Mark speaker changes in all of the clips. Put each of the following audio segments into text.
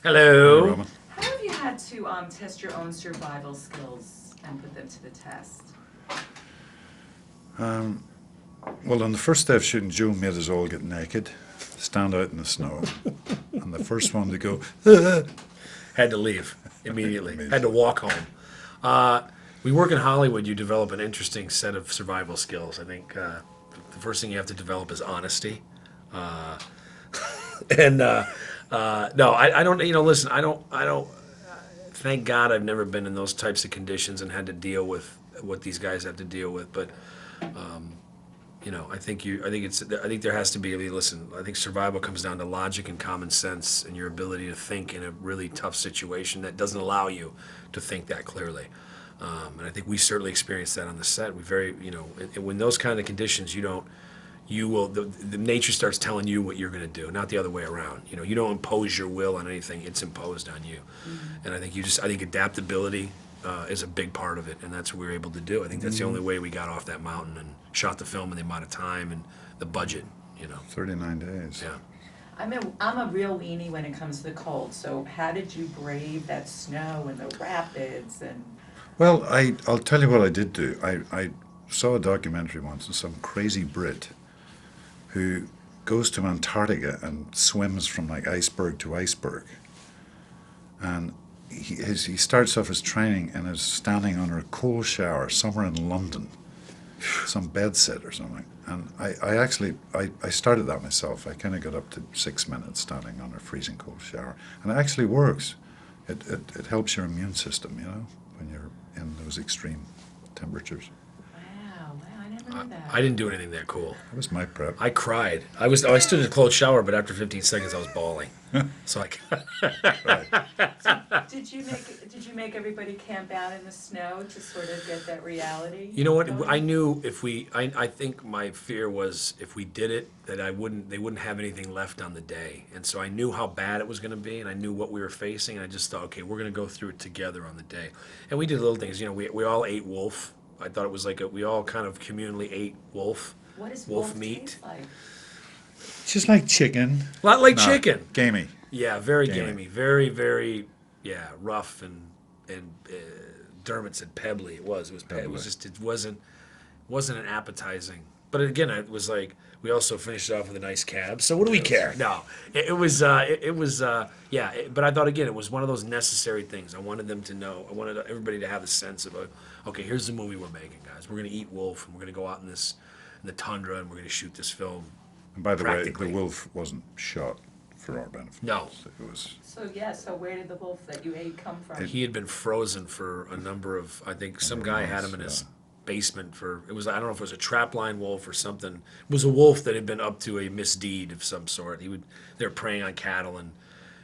Speaker 1: Hello.
Speaker 2: Roman.
Speaker 3: How have you had to test your own survival skills and put them to the test?
Speaker 2: Well, on the first day of shooting, Joe made us all get naked, stand out in the snow, and the first one to go,
Speaker 1: Had to leave immediately. Had to walk home. We work in Hollywood. You develop an interesting set of survival skills. I think the first thing you have to develop is honesty. And no, I don't. Listen, I don't. Thank God I've never been in those types of conditions and had to deal with what these guys have to deal with. But I think there has to be. I mean, listen, I think survival comes down to logic and common sense and your ability to think in a really tough situation that doesn't allow you to think that clearly. And I think we certainly experienced that on the set. When those kind of conditions, the nature starts telling you what you're going to do, not the other way around. You don't impose your will on anything; it's imposed on you. Mm-hmm. And I think adaptability is a big part of it, and that's what we were able to do. I think that's the only way we got off that mountain and shot the film in the amount of time and the budget.
Speaker 2: 39 days.
Speaker 1: Yeah.
Speaker 3: I'm a real weenie when it comes to the cold. So how did you brave that snow and the rapids and?
Speaker 2: Well, I'll tell you what I did do. I saw a documentary once of some crazy Brit who goes to Antarctica and swims from like iceberg to iceberg. And he starts off his training and is standing under a cold shower somewhere in London, some bedsit or something. And I started that myself. I kind of got up to 6 minutes standing under a freezing cold shower. And it actually works. It helps your immune system, when you're in those extreme temperatures.
Speaker 3: Wow, I never knew that.
Speaker 1: I didn't do anything that cool.
Speaker 2: That was my prep.
Speaker 1: I cried. I stood in a cold shower, but after 15 seconds, I was bawling. So
Speaker 3: Did you make everybody camp out in the snow to sort of get that reality?
Speaker 1: You know what?
Speaker 3: going?
Speaker 1: I knew I think my fear was if we did it, that they wouldn't have anything left on the day. And so I knew how bad it was going to be, and I knew what we were facing, and I just thought, okay, we're going to go through it together on the day. And we did little things. We all ate wolf. I thought it was like we all kind of communally ate wolf.
Speaker 3: What does
Speaker 1: wolf meat?
Speaker 3: taste like?
Speaker 2: Just like chicken.
Speaker 1: A lot like chicken.
Speaker 2: Gamey.
Speaker 1: Yeah, very gamey. Very, very, rough and Dermot said pebbly. It was
Speaker 2: Pebbly.
Speaker 1: It wasn't an appetizing. But again, it was like we also finished it off with a nice cab. So what do we care? No, it was. But I thought again, it was one of those necessary things. I wanted them to know. I wanted everybody to have a sense of, okay, here's the movie we're making, guys. We're going to eat wolf, and we're going to go out in the tundra, and we're going to shoot this film.
Speaker 2: And by the way, the wolf wasn't shot for our benefit.
Speaker 1: No.
Speaker 2: It was.
Speaker 3: So where did the wolf that you ate come from?
Speaker 1: He had been frozen for a number of. I think some guy had him in his basement for. It was. I don't know if it was a trapline wolf or something. It was a wolf that had been up to a misdeed of some sort. They were preying on cattle, and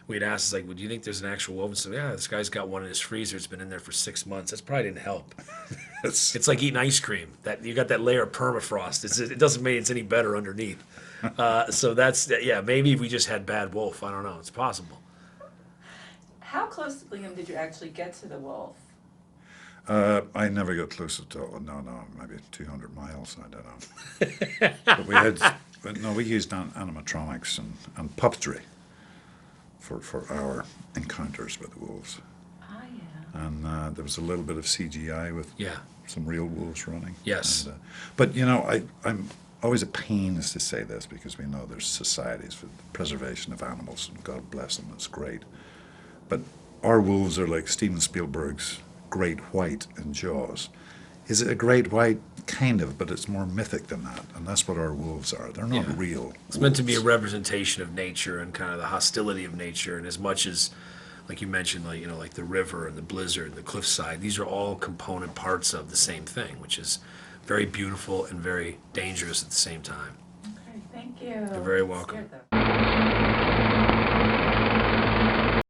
Speaker 1: we'd asked, like, well, do you think there's an actual wolf? And so, yeah, this guy's got one in his freezer. It's been in there for 6 months. That's probably didn't help. It's like eating ice cream. That you got that layer of permafrost. It doesn't mean it's any better underneath. So maybe we just had bad wolf. I don't know. It's possible.
Speaker 3: How close, Liam, did you actually get to the wolf?
Speaker 2: I never got close at all. No, maybe 200 miles. I don't know. But we used animatronics and puppetry for our encounters with the wolves.
Speaker 3: Ah, yeah.
Speaker 2: And there was a little bit of CGI with some real wolves running.
Speaker 1: Yes.
Speaker 2: And, but I'm always at pains to say this because we know there's societies for the preservation of animals, and God bless them, it's great. But our wolves are like Steven Spielberg's Great White in Jaws. Is it a great white? Kind of, but it's more mythic than that, and that's what our wolves are. They're not real.
Speaker 1: It's meant to be a representation of nature and kind of the hostility of nature, and as much as, like you mentioned, like the river and the blizzard and the cliffside, these are all component parts of the same thing, which is very beautiful and very dangerous at the same time.
Speaker 3: Okay, thank you.
Speaker 1: You're very welcome.